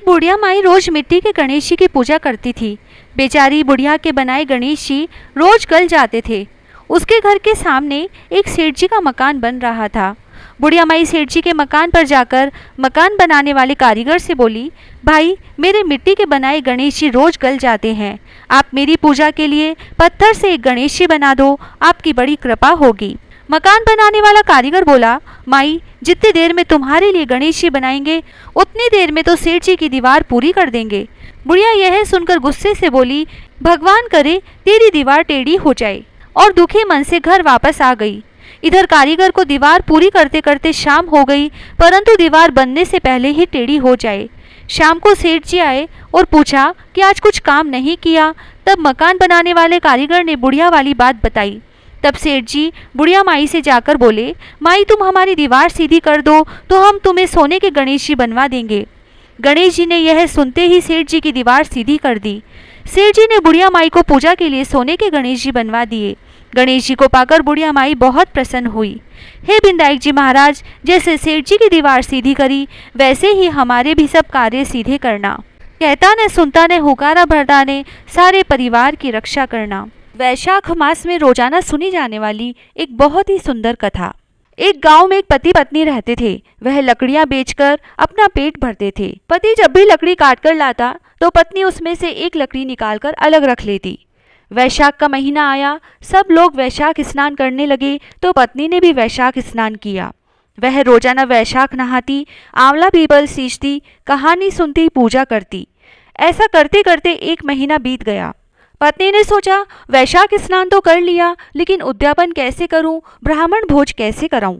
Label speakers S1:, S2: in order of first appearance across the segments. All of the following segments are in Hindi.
S1: एक बुढ़िया माई रोज मिट्टी के गणेश जी की पूजा करती थी। बेचारी बुढ़िया के बनाए गणेश जी रोज गल जाते थे। उसके घर के सामने एक सेठ जी का मकान बन रहा था। बुढ़िया माई सेठ जी के मकान पर जाकर मकान बनाने वाले कारीगर से बोली, भाई मेरे मिट्टी के बनाए गणेश जी रोज गल जाते हैं, आप मेरी पूजा के लिए पत्थर से एक गणेश जी बना दो, आपकी बड़ी कृपा होगी। मकान बनाने वाला कारीगर बोला, माई जितनी देर में तुम्हारे लिए गणेश जी बनाएंगे उतनी देर में तो सेठ जी की दीवार पूरी कर देंगे। बुढ़िया यह सुनकर गुस्से से बोली, भगवान करे तेरी दीवार टेढ़ी हो जाए, और दुखी मन से घर वापस आ गई। इधर कारीगर को दीवार पूरी करते करते शाम हो गई, परंतु दीवार बनने से पहले ही टेढ़ी हो जाए। शाम को सेठ जी आए और पूछा कि आज कुछ काम नहीं किया। तब मकान बनाने वाले कारीगर ने बुढ़िया वाली बात बताई। तब सेठ जी बुढ़िया माई से जाकर बोले, माई तुम हमारी दीवार सीधी कर दो तो हम तुम्हें सोने के गणेश जी बनवा देंगे। गणेश जी ने यह सुनते ही सेठ जी की दीवार सीधी कर दी। सेठ जी ने बुढ़िया माई को पूजा के लिए सोने के गणेश जी बनवा दिए। गणेश जी को पाकर बुढ़िया माई बहुत प्रसन्न हुई। हे बिंदायक जी महाराज, जैसे सेठ जी की दीवार सीधी करी वैसे ही हमारे भी सब कार्य सीधे करना। कहता ने सुनता ने हुकारा भरता ने सारे परिवार की रक्षा करना। वैशाख मास में रोजाना सुनी जाने वाली एक बहुत ही सुंदर कथा। एक गांव में एक पति पत्नी रहते थे। वह लकड़ियां बेचकर अपना पेट भरते थे। पति जब भी लकड़ी काट कर लाता तो पत्नी उसमें से एक लकड़ी निकालकर अलग रख लेती। वैशाख का महीना आया, सब लोग वैशाख स्नान करने लगे तो पत्नी ने भी वैशाख स्नान किया। वह रोजाना वैशाख नहाती, आंवला पीपल सींचती, कहानी सुनती, पूजा करती। ऐसा करते करते एक महीना बीत गया। पत्नी ने सोचा वैशाख स्नान तो कर लिया, लेकिन उद्यापन कैसे करूं, ब्राह्मण भोज कैसे कराऊं।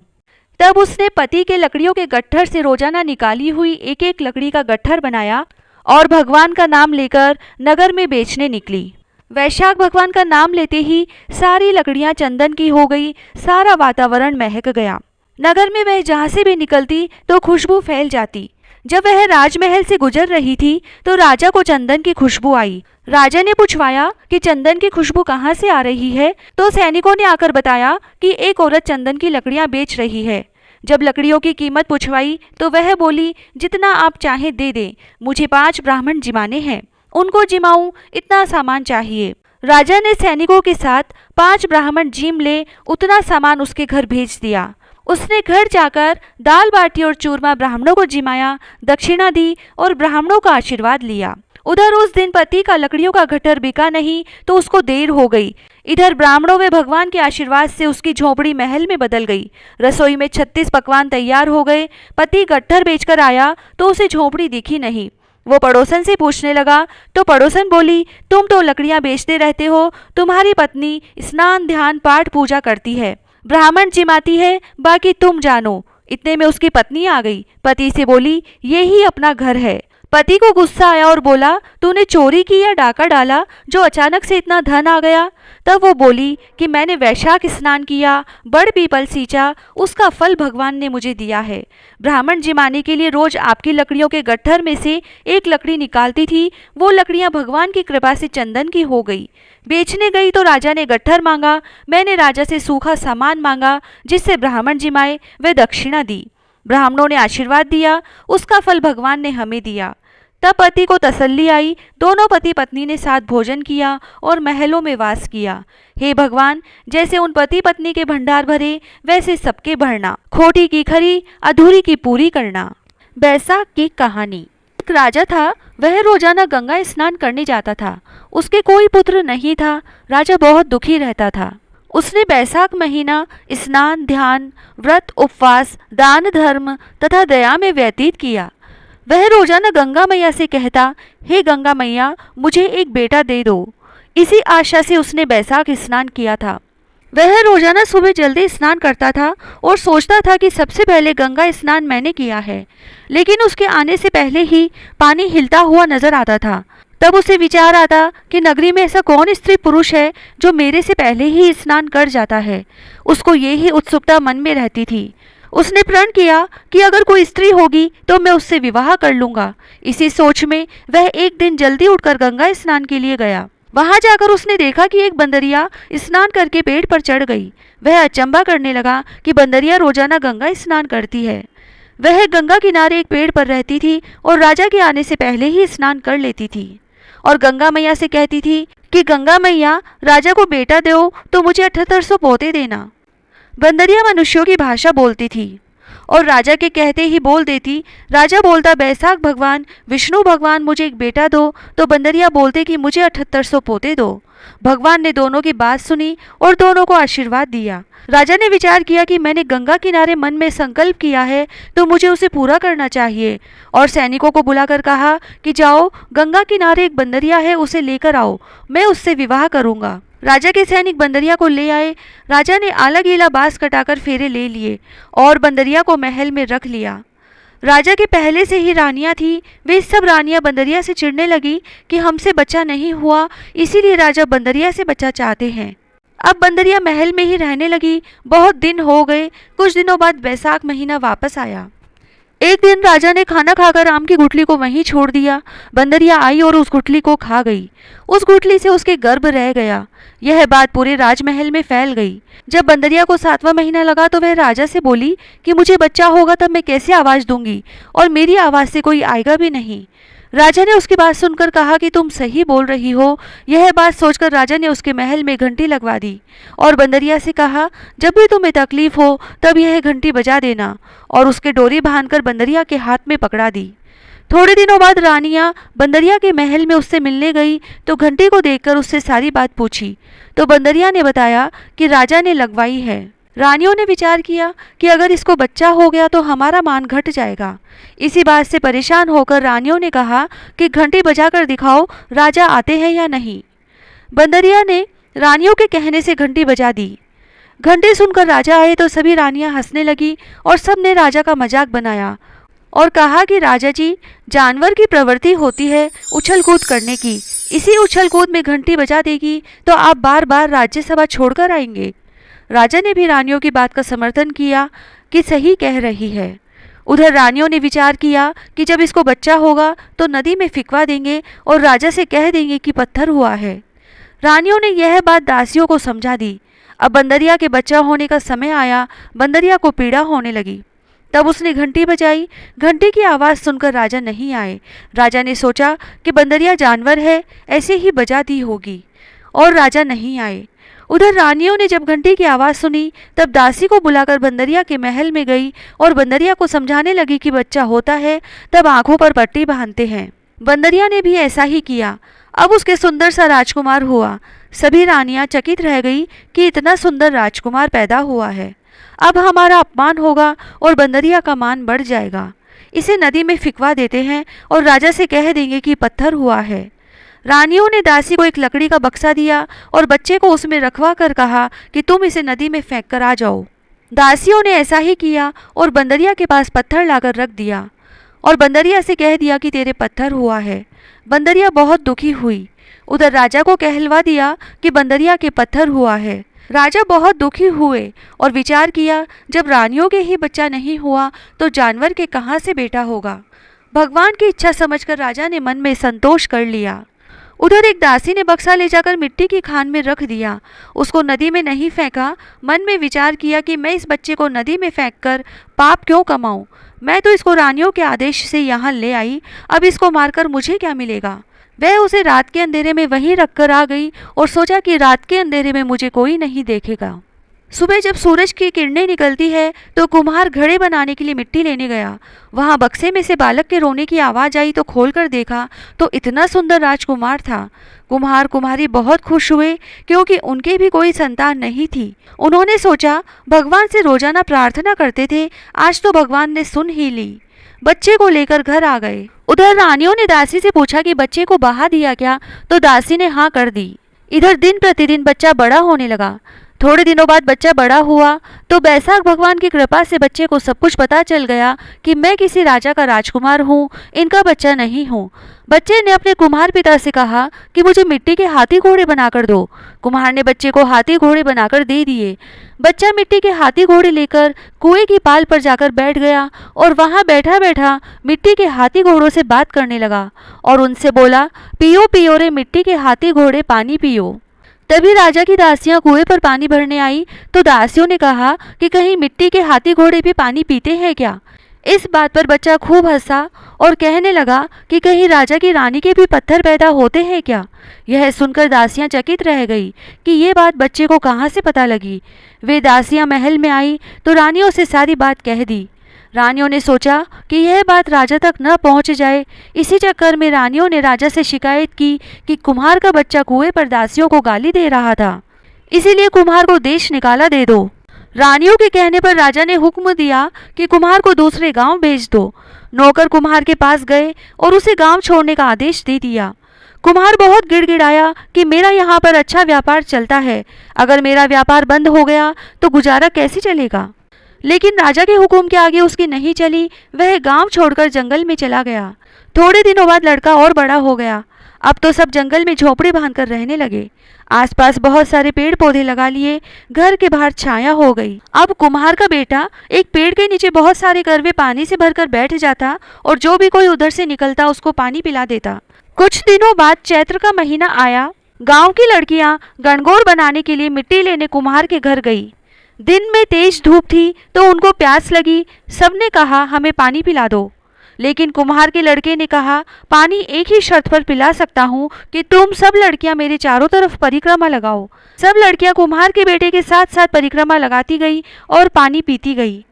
S1: तब उसने पति के लकड़ियों के गट्ठर से रोजाना निकाली हुई एक एक लकड़ी का गट्ठर बनाया और भगवान का नाम लेकर नगर में बेचने निकली। वैशाख भगवान का नाम लेते ही सारी लकड़ियां चंदन की हो गई, सारा वातावरण महक गया। नगर में वह जहां से भी निकलती तो खुशबू फैल जाती। जब वह राजमहल से गुजर रही थी तो राजा को चंदन की खुशबू आई। राजा ने पूछवाया कि चंदन की खुशबू कहाँ से आ रही है, तो सैनिकों ने आकर बताया कि एक औरत चंदन की लकड़ियां बेच रही है। जब लकड़ियों की कीमत पूछवाई तो वह बोली, जितना आप चाहें दे दें, मुझे 5 ब्राह्मण जिमाने हैं, उनको जिमाऊं, इतना सामान चाहिए। राजा ने सैनिकों के साथ 5 ब्राह्मण जिम ले उतना सामान उसके घर भेज दिया। उसने घर जाकर दाल बाटी और चूरमा ब्राह्मणों को जिमाया, दक्षिणा दी और ब्राह्मणों का आशीर्वाद लिया। उधर उस दिन पति का लकड़ियों का गट्ठर बिका नहीं तो उसको देर हो गई। इधर ब्राह्मणों व भगवान के आशीर्वाद से उसकी झोपड़ी महल में बदल गई। रसोई में 36 पकवान तैयार हो गए। पति गट्ठर बेचकर आया तो उसे झोपड़ी दिखी नहीं। वो पड़ोसन से पूछने लगा तो पड़ोसन बोली, तुम तो लकड़ियां बेचते रहते हो, तुम्हारी पत्नी स्नान ध्यान पाठ पूजा करती है, ब्राह्मण जिमाती है, बाकी तुम जानो। इतने में उसकी पत्नी आ गई। पति से बोली, ये ही अपना घर है। पति को गुस्सा आया और बोला, तूने चोरी की या डाका डाला जो अचानक से इतना धन आ गया। तब वो बोली कि मैंने वैशाख स्नान किया, बड़ पीपल सींचा, उसका फल भगवान ने मुझे दिया है। ब्राह्मण जिमाने के लिए रोज आपकी लकड़ियों के गट्ठर में से एक लकड़ी निकालती थी, वो लकड़ियां भगवान की कृपा से चंदन की हो गई। बेचने गई तो राजा ने गट्ठर मांगा, मैंने राजा से सूखा सामान मांगा जिससे ब्राह्मण जिमाए, वे दक्षिणा दी। ब्राह्मणों ने आशीर्वाद दिया, उसका फल भगवान ने हमें दिया। तब पति को तसल्ली आई। दोनों पति पत्नी ने साथ भोजन किया और महलों में वास किया। हे भगवान, जैसे उन पति पत्नी के भंडार भरे वैसे सबके भरना, खोटी की खरी अधूरी की पूरी करना। बैसाख की कहानी। एक राजा था, वह रोजाना गंगा स्नान करने जाता था। उसके कोई पुत्र नहीं था। राजा बहुत दुखी रहता था। उसने बैसाख महीना स्नान ध्यान व्रत उपवास दान धर्म तथा दया में व्यतीत किया। वह रोजाना गंगा मैया से कहता, हे गंगा मैया, मुझे एक बेटा दे दो। इसी आशा से उसने बैसाख स्नान किया था। वह रोजाना सुबह जल्दी स्नान करता था और सोचता था कि सबसे पहले गंगा स्नान मैंने किया है, लेकिन उसके आने से पहले ही पानी हिलता हुआ नजर आता था। तब उसे विचार आता कि नगरी में ऐसा कौन स्त्री पुरुष है जो मेरे से पहले ही स्नान कर जाता है। उसको ये ही उत्सुकता मन में रहती थी। उसने प्रण किया कि अगर कोई स्त्री होगी तो मैं उससे विवाह कर लूंगा। इसी सोच में वह एक दिन जल्दी उठकर गंगा स्नान के लिए गया। वहां जाकर उसने देखा कि एक बंदरिया स्नान करके पेड़ पर चढ़ गई। वह अचंभा करने लगा कि बंदरिया रोजाना गंगा स्नान करती है। वह गंगा किनारे एक पेड़ पर रहती थी और राजा के आने से पहले ही स्नान कर लेती थी और गंगा मैया से कहती थी कि गंगा मैया, राजा को बेटा दो तो मुझे 7800 पोते देना। बंदरिया मनुष्यों की भाषा बोलती थी और राजा के कहते ही बोल देती। राजा बोलता, बैसाख भगवान, विष्णु भगवान, मुझे एक बेटा दो, तो बंदरिया बोलते कि मुझे 7800 पोते दो। भगवान ने दोनों की बात सुनी और दोनों को आशीर्वाद दिया। राजा ने विचार किया कि मैंने गंगा किनारे मन में संकल्प किया है तो मुझे उसे पूरा करना चाहिए, और सैनिकों को बुलाकर कहा कि जाओ, गंगा किनारे एक बंदरिया है, उसे लेकर आओ, मैं उससे विवाह करूंगा। राजा के सैनिक बंदरिया को ले आए। राजा ने आला गीला बांस कटाकर फेरे ले लिए और बंदरिया को महल में रख लिया। राजा के पहले से ही रानियां थी। वे सब रानियां बंदरिया से चिढ़ने लगी कि हमसे बच्चा नहीं हुआ, इसीलिए राजा बंदरिया से बच्चा चाहते हैं। अब बंदरिया महल में ही रहने लगी। बहुत दिन हो गए। कुछ दिनों बाद बैसाख महीना वापस आया। एक दिन राजा ने खाना खाकर आम की गुठली को वहीं छोड़ दिया। बंदरिया आई और उस गुठली को खा गई। उस गुठली से उसके गर्भ रह गया। यह बात पूरे राजमहल में फैल गई। जब बंदरिया को 7वां महीना लगा तो वह राजा से बोली कि मुझे बच्चा होगा तब मैं कैसे आवाज दूंगी, और मेरी आवाज से कोई आएगा भी नहीं। राजा ने उसकी बात सुनकर कहा कि तुम सही बोल रही हो। यह बात सोचकर राजा ने उसके महल में घंटी लगवा दी और बंदरिया से कहा, जब भी तुम्हें तकलीफ हो तब यह घंटी बजा देना, और उसके डोरी बांधकर बंदरिया के हाथ में पकड़ा दी। थोड़े दिनों बाद रानियां बंदरिया के महल में उससे मिलने गई तो घंटी को देखकर उससे सारी बात पूछी, तो बंदरिया ने बताया कि राजा ने लगवाई है। रानियों ने विचार किया कि अगर इसको बच्चा हो गया तो हमारा मान घट जाएगा। इसी बात से परेशान होकर रानियों ने कहा कि घंटी बजाकर दिखाओ, राजा आते हैं या नहीं। बंदरिया ने रानियों के कहने से घंटी बजा दी। घंटी सुनकर राजा आए तो सभी रानियां हंसने लगी और सब ने राजा का मजाक बनाया और कहा कि राजा जी, जानवर की प्रवृत्ति होती है उछल कूद करने की, इसी उछल कूद में घंटी बजा देगी तो आप बार बार राज्यसभा छोड़कर आएंगे। राजा ने भी रानियों की बात का समर्थन किया कि सही कह रही है। उधर रानियों ने विचार किया कि जब इसको बच्चा होगा तो नदी में फिकवा देंगे और राजा से कह देंगे कि पत्थर हुआ है। रानियों ने यह बात दासियों को समझा दी। अब बंदरिया के बच्चा होने का समय आया। बंदरिया को पीड़ा होने लगी। तब उसने घंटी बजाई। घंटी की आवाज़ सुनकर राजा नहीं आए। राजा ने सोचा कि बंदरिया जानवर है, ऐसे ही बजा दी होगी, और राजा नहीं आए। उधर रानियों ने जब घंटी की आवाज़ सुनी तब दासी को बुलाकर बंदरिया के महल में गई और बंदरिया को समझाने लगी कि बच्चा होता है तब आंखों पर पट्टी बांधते हैं। बंदरिया ने भी ऐसा ही किया। अब उसके सुंदर सा राजकुमार हुआ। सभी रानियां चकित रह गई कि इतना सुंदर राजकुमार पैदा हुआ है। अब हमारा अपमान होगा और बंदरिया का मान बढ़ जाएगा। इसे नदी में फिकवा देते हैं और राजा से कह देंगे कि पत्थर हुआ है। रानियों ने दासी को एक लकड़ी का बक्सा दिया और बच्चे को उसमें रखवा कर कहा कि तुम इसे नदी में फेंक कर आ जाओ। दासियों ने ऐसा ही किया और बंदरिया के पास पत्थर लाकर रख दिया और बंदरिया से कह दिया कि तेरे पत्थर हुआ है। बंदरिया बहुत दुखी हुई। उधर राजा को कहलवा दिया कि बंदरिया के पत्थर हुआ है। राजा बहुत दुखी हुए और विचार किया, जब रानियों के ही बच्चा नहीं हुआ तो जानवर के कहाँ से बेटा होगा। भगवान की इच्छा समझकर राजा ने मन में संतोष कर लिया। उधर एक दासी ने बक्सा ले जाकर मिट्टी की खान में रख दिया। उसको नदी में नहीं फेंका। मन में विचार किया कि मैं इस बच्चे को नदी में फेंककर पाप क्यों कमाऊं। मैं तो इसको रानियों के आदेश से यहाँ ले आई, अब इसको मारकर मुझे क्या मिलेगा। वह उसे रात के अंधेरे में वहीं रखकर आ गई और सोचा कि रात के अंधेरे में मुझे कोई नहीं देखेगा। सुबह जब सूरज की किरणें निकलती है तो कुम्हार घड़े बनाने के लिए मिट्टी लेने गया। वहां बक्से में से बालक के रोने की आवाज़ आई तो खोलकर देखा तो इतना सुंदर राजकुमार था। कुम्हार कुम्हारी बहुत खुश हुए क्योंकि उनके भी कोई संतान नहीं थी। उन्होंने सोचा, भगवान से रोजाना प्रार्थना करते थे, आज तो भगवान ने सुन ही ली। बच्चे को लेकर घर आ गए। उधर रानियों ने दासी से पूछा कि बच्चे को बहा दिया क्या, तो दासी ने हाँ कर दी। इधर दिन प्रतिदिन बच्चा बड़ा होने लगा। थोड़े दिनों बाद बच्चा बड़ा हुआ तो बैसाख भगवान की कृपा से बच्चे को सब कुछ पता चल गया कि मैं किसी राजा का राजकुमार हूँ, इनका बच्चा नहीं हूँ। बच्चे ने अपने कुम्हार पिता से कहा कि मुझे मिट्टी के हाथी घोड़े बनाकर दो। कुम्हार ने बच्चे को हाथी घोड़े बनाकर दे दिए। बच्चा मिट्टी के हाथी घोड़े लेकर कुएं की पाल पर जाकर बैठ गया और वहां बैठा बैठा मिट्टी के हाथी घोड़ों से बात करने लगा और उनसे बोला, पियो पियो रे मिट्टी के हाथी घोड़े पानी पियो। तभी राजा की दासियां कुएं पर पानी भरने आई तो दासियों ने कहा कि कहीं मिट्टी के हाथी घोड़े भी पानी पीते हैं क्या। इस बात पर बच्चा खूब हंसा और कहने लगा कि कहीं राजा की रानी के भी पत्थर पैदा होते हैं क्या। यह सुनकर दासियां चकित रह गई कि ये बात बच्चे को कहाँ से पता लगी। वे दासियां महल में आई तो रानियों से सारी बात कह दी। रानियों ने सोचा कि यह बात राजा तक न पहुंच जाए। इसी चक्कर में रानियों ने राजा से शिकायत की कि कुम्हार का बच्चा कुएं पर दासियों को गाली दे रहा था, इसीलिए कुम्हार को देश निकाला दे दो। रानियों के कहने पर राजा ने हुक्म दिया कि कुम्हार को दूसरे गांव भेज दो। नौकर कुम्हार के पास गए और उसे गांव छोड़ने का आदेश दे दिया। कुम्हार बहुत गिड़गिड़ाया कि मेरा यहाँ पर अच्छा व्यापार चलता है, अगर मेरा व्यापार बंद हो गया तो गुजारा कैसे चलेगा। लेकिन राजा के हुक्म के आगे उसकी नहीं चली। वह गांव छोड़कर जंगल में चला गया। थोड़े दिनों बाद लड़का और बड़ा हो गया। अब तो सब जंगल में झोपड़ी बांधकर रहने लगे। आसपास बहुत सारे पेड़ पौधे लगा लिए। घर के बाहर छाया हो गई। अब कुम्हार का बेटा एक पेड़ के नीचे बहुत सारे करवे पानी से भरकर बैठ जाता और जो भी कोई उधर से निकलता उसको पानी पिला देता। कुछ दिनों बाद चैत्र का महीना आया। गांव की लड़कियां गणगौर बनाने के लिए मिट्टी लेने कुम्हार के घर गई। दिन में तेज धूप थी तो उनको प्यास लगी। सबने कहा हमें पानी पिला दो, लेकिन कुम्हार के लड़के ने कहा पानी एक ही शर्त पर पिला सकता हूँ कि तुम सब लड़कियां मेरे चारों तरफ परिक्रमा लगाओ। सब लड़कियां कुम्हार के बेटे के साथ साथ परिक्रमा लगाती गई और पानी पीती गई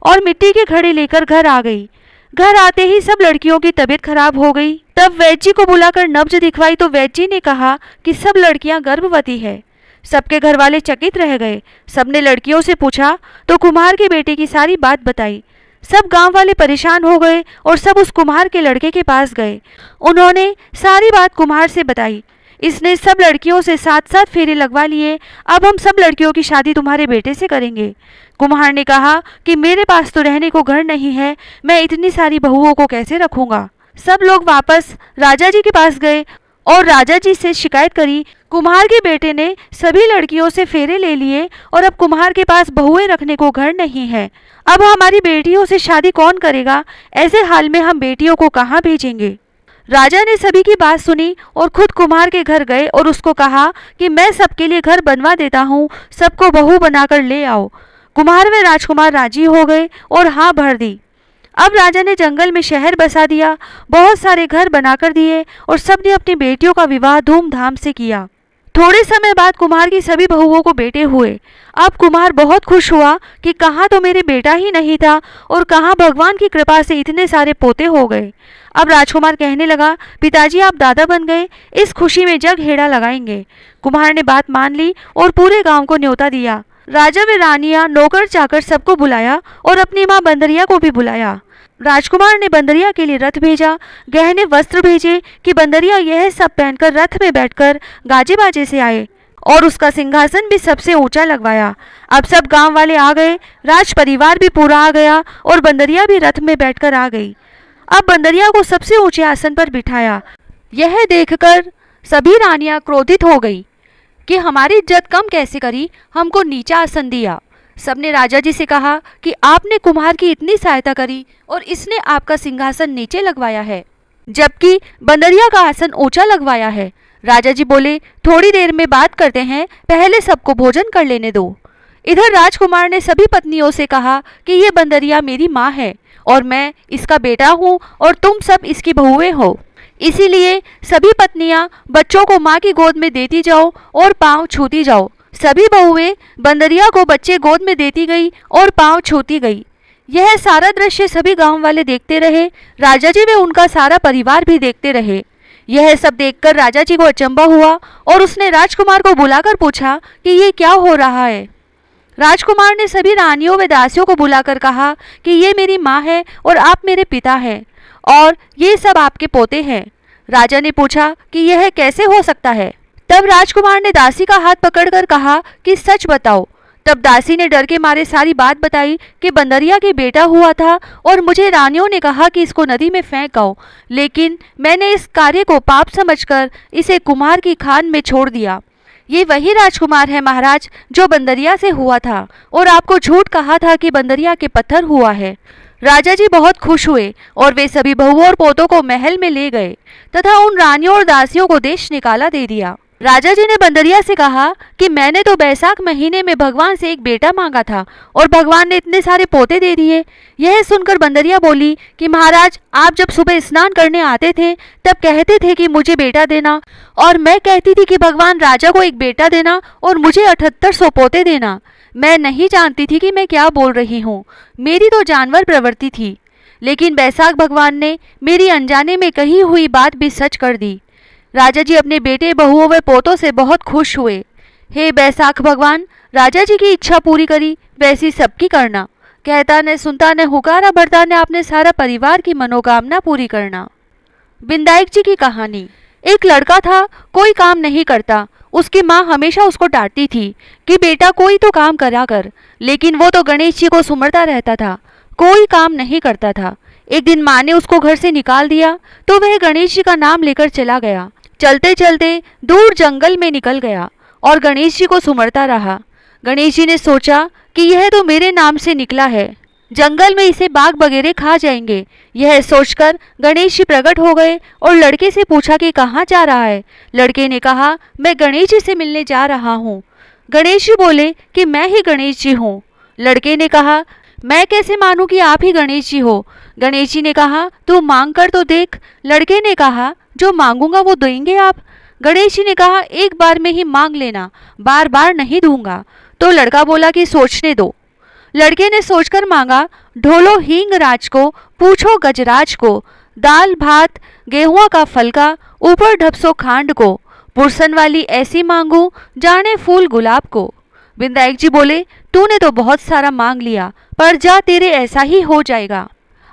S1: और मिट्टी के घड़े लेकर घर आ गई। घर आते ही सब लड़कियों की तबीयत खराब हो गई। तब वैद्य जी को बुलाकर नब्ज दिखवाई तो वैद्य जी ने कहा कि सब लड़कियां गर्भवती है। सबके घर वाले चकित रह गए। सबने लड़कियों से पूछा तो कुम्हार के बेटे की सारी बात बताई। सब गांव वाले परेशान हो गए और सब उस कुम्हार के लड़के के पास गए। उन्होंने सारी बात कुम्हार से बताई। इसने सब लड़कियों से 7-7 फेरे लगवा लिए। अब हम सब लड़कियों की शादी तुम्हारे बेटे से करेंगे। कुम्हार ने कहा कि मेरे पास तो रहने को घर नहीं है, मैं इतनी सारी बहुओं को कैसे रखूंगा। सब लोग वापस राजा जी के पास गए और राजा जी से शिकायत करी। कुम्हार के बेटे ने सभी लड़कियों से फेरे ले लिए और अब कुम्हार के पास बहुएं रखने को घर नहीं है। अब हमारी बेटियों से शादी कौन करेगा। ऐसे हाल में हम बेटियों को कहाँ भेजेंगे। राजा ने सभी की बात सुनी और खुद कुम्हार के घर गए और उसको कहा कि मैं सबके लिए घर बनवा देता हूँ, सबको बहू बनाकर ले आओ। कुम्हार व राजकुमार राजी हो गए और हाँ भर दी। अब राजा ने जंगल में शहर बसा दिया, बहुत सारे घर बनाकर दिए और सबने अपनी बेटियों का विवाह धूमधाम से किया। थोड़े समय बाद कुम्हार की सभी बहुओं को बेटे हुए। अब कुम्हार बहुत खुश हुआ कि कहाँ तो मेरे बेटा ही नहीं था और कहाँ भगवान की कृपा से इतने सारे पोते हो गए। अब राजकुमार कहने लगा पिताजी आप दादा बन गए, इस खुशी में जग हेड़ा लगाएंगे। कुम्हार ने बात मान ली और पूरे गांव को न्योता दिया। राजा व रानियां नौकर चाकर सबको बुलाया और अपनी माँ बंदरिया को भी बुलाया। राजकुमार ने बंदरिया के लिए रथ भेजा, गहने वस्त्र भेजे कि बंदरिया यह सब पहनकर रथ में बैठकर गाजे बाजे से आए और उसका सिंहासन भी सबसे ऊंचा लगवाया। अब सब गांव वाले आ गए, राज परिवार भी पूरा आ गया और बंदरिया भी रथ में बैठकर आ गई। अब बंदरिया को सबसे ऊंचे आसन पर बिठाया। यह देखकर सभी रानियां क्रोधित हो गई कि हमारी इज्जत कम कैसे करी, हमको नीचा आसन दिया। सबने राजा जी से कहा कि आपने कुम्हार की इतनी सहायता करी और इसने आपका सिंहासन नीचे लगवाया है, जबकि बंदरिया का आसन ऊंचा लगवाया है। राजा जी बोले थोड़ी देर में बात करते हैं, पहले सबको भोजन कर लेने दो। इधर राजकुमार ने सभी पत्नियों से कहा कि ये बंदरिया मेरी माँ है और मैं इसका बेटा हूँ और तुम सब इसकी बहुएं हो, इसीलिए सभी पत्नियां बच्चों को माँ की गोद में देती जाओ और पाँव छूती जाओ। सभी बहुएं बंदरिया को बच्चे गोद में देती गई और पाँव छूती गई। यह सारा दृश्य सभी गांव वाले देखते रहे। राजा जी व उनका सारा परिवार भी देखते रहे। यह सब देखकर राजा जी को अचंभा हुआ और उसने राजकुमार को बुलाकर पूछा कि ये क्या हो रहा है। राजकुमार ने सभी रानियों व दासियों को बुलाकर कहा कि ये मेरी माँ है और आप मेरे पिता हैं और ये सब आपके पोते हैं। राजा ने पूछा कि यह कैसे हो सकता है। तब राजकुमार ने दासी का हाथ पकड़कर कहा कि सच बताओ। तब दासी ने डर के मारे सारी बात बताई कि बंदरिया के बेटा हुआ था और मुझे रानियों ने कहा कि इसको नदी में फेंक आओ, लेकिन मैंने इस कार्य को पाप समझकर इसे कुम्हार की खान में छोड़ दिया। ये वही राजकुमार है महाराज जो बंदरिया से हुआ था और आपको झूठ कहा था कि बंदरिया के पत्थर हुआ है। राजा जी बहुत खुश हुए और वे सभी बहुओं और पोतों को महल में ले गए तथा उन रानियों और दासियों को देश निकाला दे दिया। राजा जी ने बंदरिया से कहा कि मैंने तो बैसाख महीने में भगवान से एक बेटा मांगा था और भगवान ने इतने सारे पोते दे दिए। यह सुनकर बंदरिया बोली कि महाराज, आप जब सुबह स्नान करने आते थे तब कहते थे कि मुझे बेटा देना, और मैं कहती थी कि भगवान राजा को एक बेटा देना और मुझे 7800 पोते देना। मैं नहीं जानती थी कि मैं क्या बोल रही हूँ, मेरी तो जानवर प्रवृत्ति थी। लेकिन बैसाख भगवान ने मेरी अनजाने में कही हुई बात भी सच कर दी। राजा जी अपने बेटे, बहुओं व पोतों से बहुत खुश हुए। हे बैसाख भगवान, राजा जी की इच्छा पूरी करी वैसी सबकी करना। कहता ने सुनता ने हुकारा भरता ने अपने सारा परिवार की मनोकामना पूरी करना। बिंदायक जी की कहानी। एक लड़का था, कोई काम नहीं करता। उसकी माँ हमेशा उसको डांटती थी कि बेटा कोई तो काम करा कर, लेकिन वो तो गणेश जी को सुमरता रहता था, कोई काम नहीं करता था। एक दिन माँ ने उसको घर से निकाल दिया तो वह गणेश जी का नाम लेकर चला गया। चलते चलते दूर जंगल में निकल गया और गणेश जी को सुमरता रहा। गणेश जी ने सोचा कि यह तो मेरे नाम से निकला है, जंगल में इसे बाघ वगैरह खा जाएंगे। यह सोचकर गणेश जी प्रकट हो गए और लड़के से पूछा कि कहाँ जा रहा है। लड़के ने कहा, मैं गणेश जी से मिलने जा रहा हूँ। गणेश जी बोले कि मैं ही गणेश जी हूँ। लड़के ने कहा, मैं कैसे मानूं कि आप ही गणेश जी हो। गणेश जी ने कहा, तू मांग कर तो देख। लड़के ने कहा, जो मांगूंगा वो देंगे आप। गणेश जी ने कहा, एक बार में ही मांग लेना, बार बार नहीं दूंगा। तो लड़का बोला कि सोचने दो। लड़के ने सोचकर मांगा, ढोलो हींग राज को, पूछो गजराज को, दाल भात गेहुआ का फलका, ऊपर ढपसो खांड को, पुरसन वाली ऐसी मांगू जाने फूल गुलाब को। बिंदायक जी बोले, तूने तो बहुत सारा मांग लिया, पर जा तेरे ऐसा ही हो जाएगा,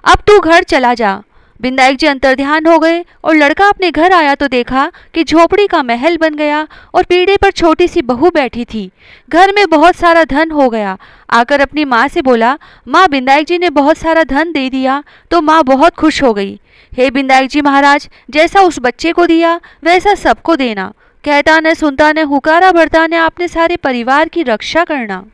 S1: अब तू घर चला जा। बिंदायक जी अंतर्ध्यान हो गए और लड़का अपने घर आया तो देखा कि झोपड़ी का महल बन गया और पीढ़े पर छोटी सी बहू बैठी थी। घर में बहुत सारा धन हो गया। आकर अपनी माँ से बोला, माँ, बिंदायक जी ने बहुत सारा धन दे दिया। तो माँ बहुत खुश हो गई। हे बिंदायक जी महाराज, जैसा उस बच्चे को दिया वैसा सबको देना। कहता न सुनता न हुकारा भरता न अपने सारे परिवार की रक्षा करना।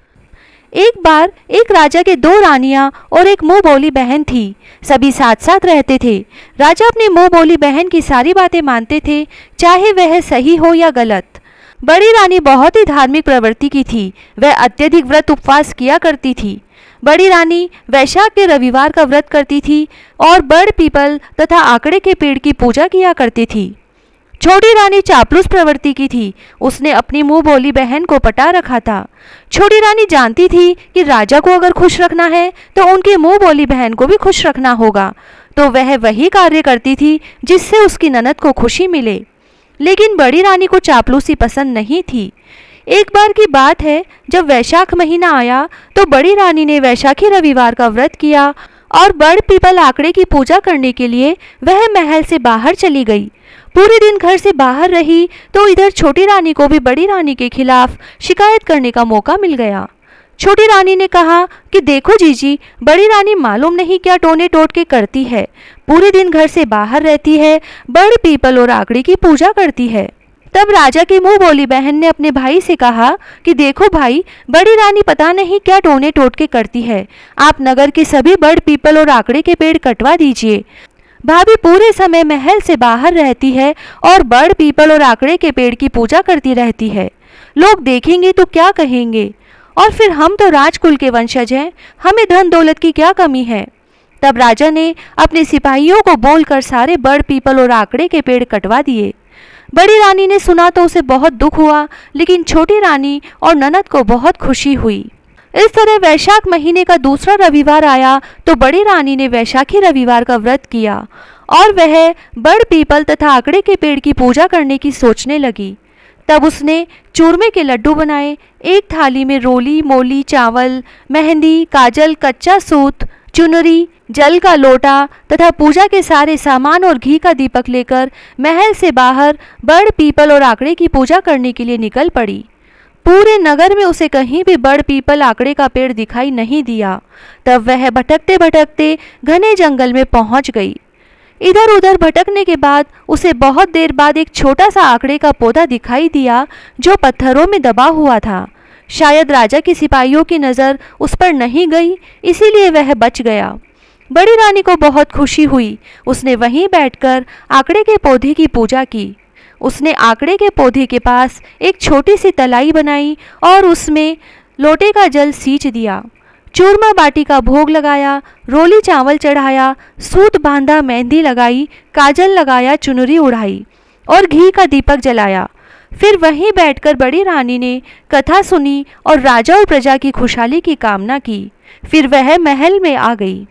S1: एक बार एक राजा के 2 रानियां और एक मुंह बोली बहन थी। सभी साथ साथ रहते थे। राजा अपनी मुंह बोली बहन की सारी बातें मानते थे, चाहे वह सही हो या गलत। बड़ी रानी बहुत ही धार्मिक प्रवृत्ति की थी। वह अत्यधिक व्रत उपवास किया करती थी। बड़ी रानी वैशाख के रविवार का व्रत करती थी और बड़ पीपल तथा आकड़े के पेड़ की पूजा किया करती थी। छोटी रानी चापलूस प्रवृत्ति की थी। उसने अपनी मुंह बोली बहन को पटा रखा था। छोटी रानी जानती थी कि राजा को अगर खुश रखना है तो उनकी मुंह बोली बहन को भी खुश रखना होगा, तो वह वही कार्य करती थी जिससे उसकी ननद को खुशी मिले। लेकिन बड़ी रानी को चापलूसी पसंद नहीं थी। एक बार की बात है, जब वैशाख महीना आया तो बड़ी रानी ने वैशाखी रविवार का व्रत किया और बड़ पीपल आंकड़े की पूजा करने के लिए वह महल से बाहर चली गई। पूरे दिन घर से बाहर रही तो इधर छोटी रानी को भी बड़ी रानी के खिलाफ शिकायत करने का मौका मिल गया। छोटी रानी ने कहा कि देखो जीजी, बड़ी रानी मालूम नहीं क्या टोने टोटके करती है, पूरे दिन घर से बाहर रहती है, बड़ पीपल और आंकड़े की पूजा करती है। तब राजा की मुंह बोली बहन ने अपने भाई से कहा कि देखो भाई, बड़ी रानी पता नहीं क्या टोने टोटके करती है, आप नगर के सभी बड़ पीपल और आंकड़े के पेड़ कटवा दीजिए। भाभी पूरे समय महल से बाहर रहती है और बड़ पीपल और आंकड़े के पेड़ की पूजा करती रहती है। लोग देखेंगे तो क्या कहेंगे, और फिर हम तो राजकुल के वंशज हैं, हमें धन दौलत की क्या कमी है। तब राजा ने अपने सिपाहियों को बोलकर सारे बड़ पीपल और आंकड़े के पेड़ कटवा दिए। बड़ी रानी ने सुना तो उसे बहुत दुख हुआ, लेकिन छोटी रानी और ननद को बहुत खुशी हुई। इस तरह वैशाख महीने का दूसरा रविवार आया तो बड़ी रानी ने वैशाखी रविवार का व्रत किया और वह बड़ पीपल तथा आंकड़े के पेड़ की पूजा करने की सोचने लगी। तब उसने चूरमे के लड्डू बनाए। एक थाली में रोली, मोली, चावल, मेहंदी, काजल, कच्चा सूत, चुनरी, जल का लोटा तथा पूजा के सारे सामान और घी का दीपक लेकर महल से बाहर बड़ पीपल और आंकड़े की पूजा करने के लिए निकल पड़ी। पूरे नगर में उसे कहीं भी बड़ पीपल आंकड़े का पेड़ दिखाई नहीं दिया। तब वह भटकते भटकते घने जंगल में पहुंच गई। इधर उधर भटकने के बाद उसे बहुत देर बाद एक छोटा सा आंकड़े का पौधा दिखाई दिया जो पत्थरों में दबा हुआ था। शायद राजा की सिपाहियों की नज़र उस पर नहीं गई, इसीलिए वह बच गया। बड़ी रानी को बहुत खुशी हुई। उसने वहीं बैठकर आंकड़े के पौधे की पूजा की। उसने आकड़े के पौधे के पास एक छोटी सी तलाई बनाई और उसमें लोटे का जल सींच दिया। चूरमा बाटी का भोग लगाया, रोली चावल चढ़ाया, सूत बांधा, मेहंदी लगाई, काजल लगाया, चुनरी उड़ाई और घी का दीपक जलाया। फिर वहीं बैठकर बड़ी रानी ने कथा सुनी और राजा और प्रजा की खुशहाली की कामना की। फिर वह महल में आ गई।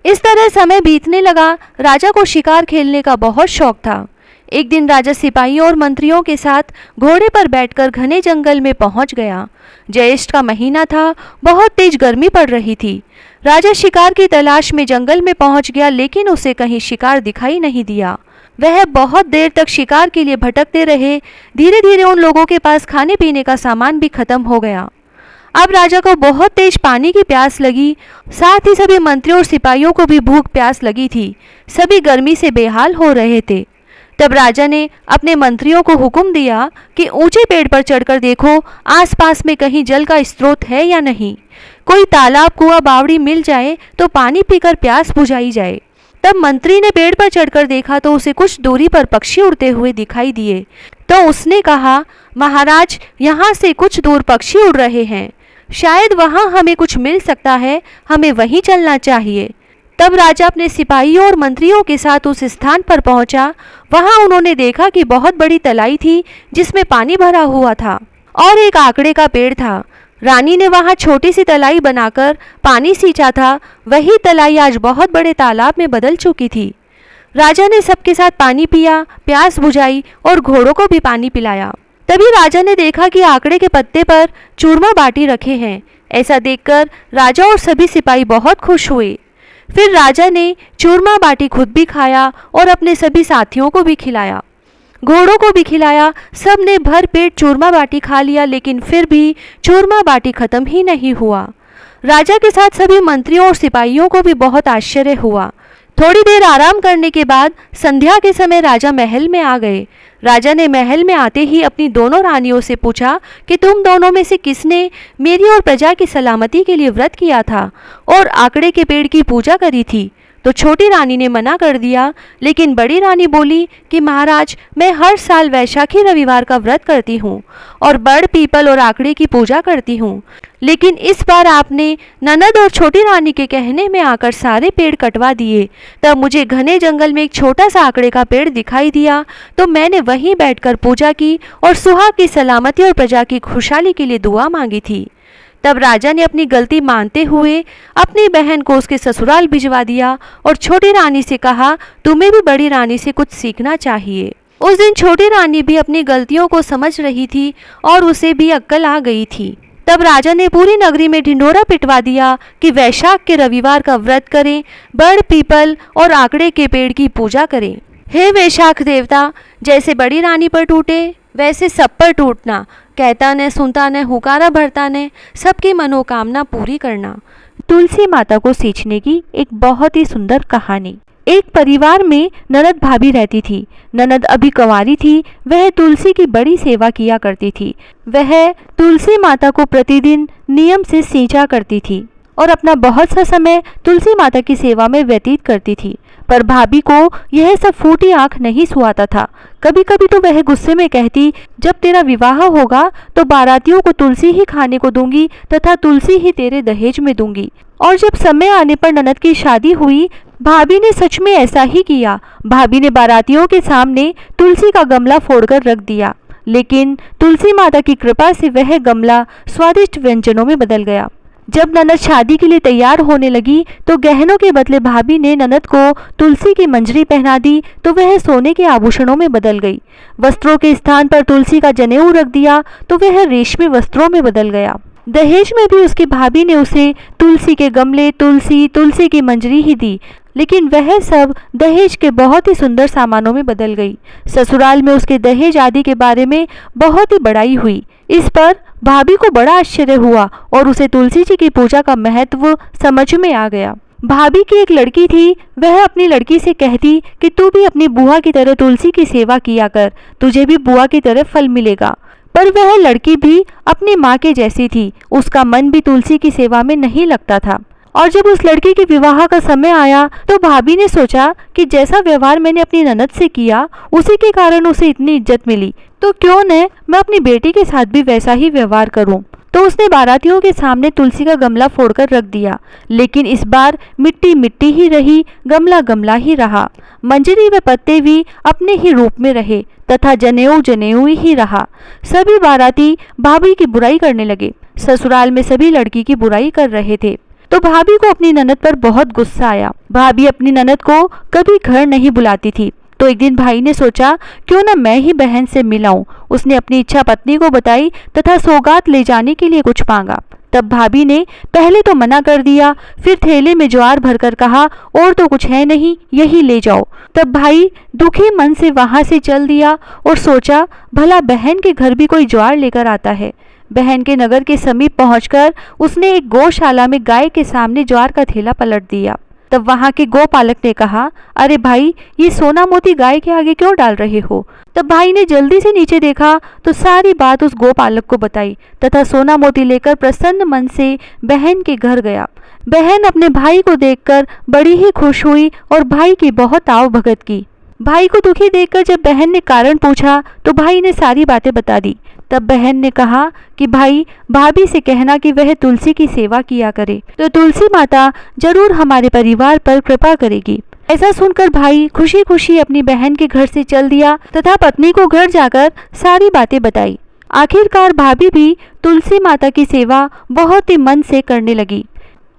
S1: इस तरह समय बीतने लगा। राजा को शिकार खेलने का बहुत शौक था। एक दिन राजा सिपाहियों और मंत्रियों के साथ घोड़े पर बैठकर घने जंगल में पहुंच गया। ज्येष्ठ का महीना था, बहुत तेज गर्मी पड़ रही थी। राजा शिकार की तलाश में जंगल में पहुंच गया, लेकिन उसे कहीं शिकार दिखाई नहीं दिया। वह बहुत देर तक शिकार के लिए भटकते रहे। धीरे धीरे उन लोगों के पास खाने पीने का सामान भी खत्म हो गया। अब राजा को बहुत तेज पानी की प्यास लगी, साथ ही सभी मंत्रियों और सिपाहियों को भी भूख प्यास लगी थी। सभी गर्मी से बेहाल हो रहे थे। तब राजा ने अपने मंत्रियों को हुक्म दिया कि ऊंचे पेड़ पर चढ़कर देखो आसपास में कहीं जल का स्रोत है या नहीं। कोई तालाब, कुआं, बावड़ी मिल जाए तो पानी पीकर प्यास बुझाई जाए। तब मंत्री ने पेड़ पर चढ़कर देखा तो उसे कुछ दूरी पर पक्षी उड़ते हुए दिखाई दिए। तो उसने कहा, महाराज, यहाँ से कुछ दूर पक्षी उड़ रहे हैं, शायद वहाँ हमें कुछ मिल सकता है, हमें वहीं चलना चाहिए। तब राजा अपने सिपाहियों और मंत्रियों के साथ उस स्थान पर पहुंचा। वहां उन्होंने देखा कि बहुत बड़ी तलाई थी जिसमें पानी भरा हुआ था और एक आकड़े का पेड़ था। रानी ने वहां छोटी सी तलाई बनाकर पानी सींचा था। वही तलाई आज बहुत बड़े तालाब में बदल चुकी थी। राजा ने सबके साथ पानी पिया, प्यास बुझाई और घोड़ों को भी पानी पिलाया। तभी राजा ने देखा कि आकड़े के पत्ते पर चूरमा बाटी रखे हैं। ऐसा देखकर राजा और सभी सिपाही बहुत खुश हुए। फिर राजा ने चूरमा बाटी खुद भी खाया और अपने सभी साथियों को भी खिलाया, घोड़ों को भी खिलाया। सब ने भर पेट चूरमा बाटी खा लिया, लेकिन फिर भी चूरमा बाटी खत्म ही नहीं हुआ। राजा के साथ सभी मंत्रियों और सिपाहियों को भी बहुत आश्चर्य हुआ। थोड़ी देर आराम करने के बाद संध्या के समय राजा महल में आ गए। राजा ने महल में आते ही अपनी दोनों रानियों से पूछा कि तुम दोनों में से किसने मेरी और प्रजा की सलामती के लिए व्रत किया था और आकड़े के पेड़ की पूजा करी थी। तो छोटी रानी ने मना कर दिया, लेकिन बड़ी रानी बोली कि महाराज, मैं हर साल वैशाखी रविवार का व्रत करती हूँ और बड़, पीपल और आकड़े की पूजा करती हूँ, लेकिन इस बार आपने ननद और छोटी रानी के कहने में आकर सारे पेड़ कटवा दिए। तब मुझे घने जंगल में एक छोटा सा आकड़े का पेड़ दिखाई दिया, तो मैंने वहीं बैठकर पूजा की और सुहाग की सलामती और प्रजा की खुशहाली के लिए दुआ मांगी थी। तब राजा ने अपनी गलती मानते हुए अपनी बहन को उसके ससुराल भिजवा दिया और छोटी रानी से कहा, तुम्हें भी बड़ी रानी से कुछ सीखना चाहिए। उस दिन छोटी रानी भी अपनी गलतियों को समझ रही थी और उसे भी अक्ल आ गई थी। तब राजा ने पूरी नगरी में ढिंढोरा पिटवा दिया कि वैशाख के रविवार का व्रत करें, बड़, पीपल और आकड़े के पेड़ की पूजा करें। हे वैशाख देवता, जैसे बड़ी रानी पर टूटे वैसे सब पर टूटना, कहता न सुनता न हुकारा भरता न, सबकी मनोकामना पूरी करना। तुलसी माता को सींचने की एक बहुत ही सुंदर कहानी। एक परिवार में ननद भाभी रहती थी। ननद अभी कंवारी थी। वह तुलसी की बड़ी सेवा किया करती थी। वह तुलसी माता को प्रतिदिन नियम से सींचा करती थी और अपना बहुत सा समय तुलसी माता की सेवा में व्यतीत करती थी। पर भाभी को यह सब फूटी आंख नहीं सुहाता था। कभी कभी तो वह गुस्से में कहती, जब तेरा विवाह होगा तो बारातियों को तुलसी ही खाने को दूंगी तथा तुलसी ही तेरे दहेज में दूंगी। और जब समय आने पर ननद की शादी हुई, भाभी ने सच में ऐसा ही किया। भाभी ने बारातियों के सामने तुलसी का गमला फोड़कर रख दिया, लेकिन तुलसी माता की कृपा से वह गमला स्वादिष्ट व्यंजनों में बदल गया। जब ननद शादी के लिए तैयार होने लगी तो गहनों के बदले भाभी ने ननद को तुलसी की मंजरी पहना दी, तो वह सोने के आभूषणों में बदल गई। वस्त्रों के स्थान पर तुलसी का जनेऊ रख दिया तो वह रेशमी वस्त्रों में बदल गया। दहेज में भी उसकी भाभी ने उसे तुलसी के गमले, तुलसी की मंजरी ही दी, लेकिन वह सब दहेज के बहुत ही सुंदर सामानों में बदल गई। ससुराल में उसके दहेज आदि के बारे में बहुत ही बड़ाई हुई। इस पर भाभी को बड़ा आश्चर्य हुआ और उसे तुलसी जी की पूजा का महत्व समझ में आ गया। भाभी की एक लड़की थी। वह अपनी लड़की से कहती कि तू भी अपनी बुआ की तरह तुलसी की सेवा किया कर, तुझे भी बुआ की तरह फल मिलेगा। पर वह लड़की भी अपनी माँ के जैसी थी। उसका मन भी तुलसी की सेवा में नहीं लगता था। और जब उस लड़की के विवाह का समय आया तो भाभी ने सोचा कि जैसा व्यवहार मैंने अपनी ननद से किया उसी के कारण उसे इतनी इज्जत मिली, तो क्यों न मैं अपनी बेटी के साथ भी वैसा ही व्यवहार करूं। तो उसने बारातियों के सामने तुलसी का गमला फोड़कर रख दिया, लेकिन इस बार मिट्टी मिट्टी ही रही, गमला गमला ही रहा। मंजरी व पत्ते भी अपने ही रूप में रहे तथा जनेऊ जनेऊ ही रहा। सभी बाराती भाभी की बुराई करने लगे। ससुराल में सभी लड़की की बुराई कर रहे थे, तो भाभी को अपनी ननद पर बहुत गुस्सा आया। भाभी अपनी ननद को कभी घर नहीं बुलाती थी, तो एक दिन भाई ने सोचा क्यों न मैं ही बहन से मिलाऊं। उसने अपनी इच्छा पत्नी को बताई तथा सौगात ले जाने के लिए कुछ मांगा। तब भाभी ने पहले तो मना कर दिया, फिर थैले में ज्वार भरकर कहा और तो कुछ है नहीं, यही ले जाओ। तब भाई दुखी मन से वहां से चल दिया और सोचा भला बहन के घर भी कोई ज्वार लेकर आता है। बहन के नगर के समीप पहुंचकर उसने एक गौशाला में गाय के सामने ज्वार का थैला पलट दिया। तब वहां के गौपालक ने कहा, अरे भाई, ये सोना मोती गाय के आगे क्यों डाल रहे हो। तब भाई ने जल्दी से नीचे देखा तो सारी बात उस गौपालक को बताई तथा सोना मोती लेकर प्रसन्न मन से बहन के घर गया। बहन अपने भाई को देखकर बड़ी ही खुश हुई और भाई की बहुत आव भगत की। भाई को दुखी देखकर जब बहन ने कारण पूछा तो भाई ने सारी बातें बता दी। तब बहन ने कहा कि भाई, भाभी से कहना कि वह तुलसी की सेवा किया करे, तो तुलसी माता जरूर हमारे परिवार पर कृपा करेगी। ऐसा सुनकर भाई खुशी खुशी अपनी बहन के घर से चल दिया तथा पत्नी को घर जाकर सारी बातें बताई। आखिरकार भाभी भी तुलसी माता की सेवा बहुत ही मन से करने लगी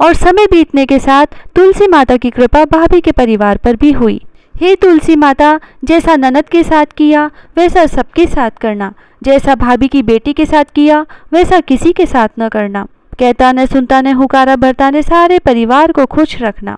S1: और समय बीतने के साथ तुलसी माता की कृपा भाभी के परिवार पर भी हुई। हे तुलसी माता, जैसा ननद के साथ किया वैसा सबके साथ करना, जैसा भाभी की बेटी के साथ किया वैसा किसी के साथ न करना। कहता न सुनता न हुकारा भरता न सारे परिवार को खुश रखना।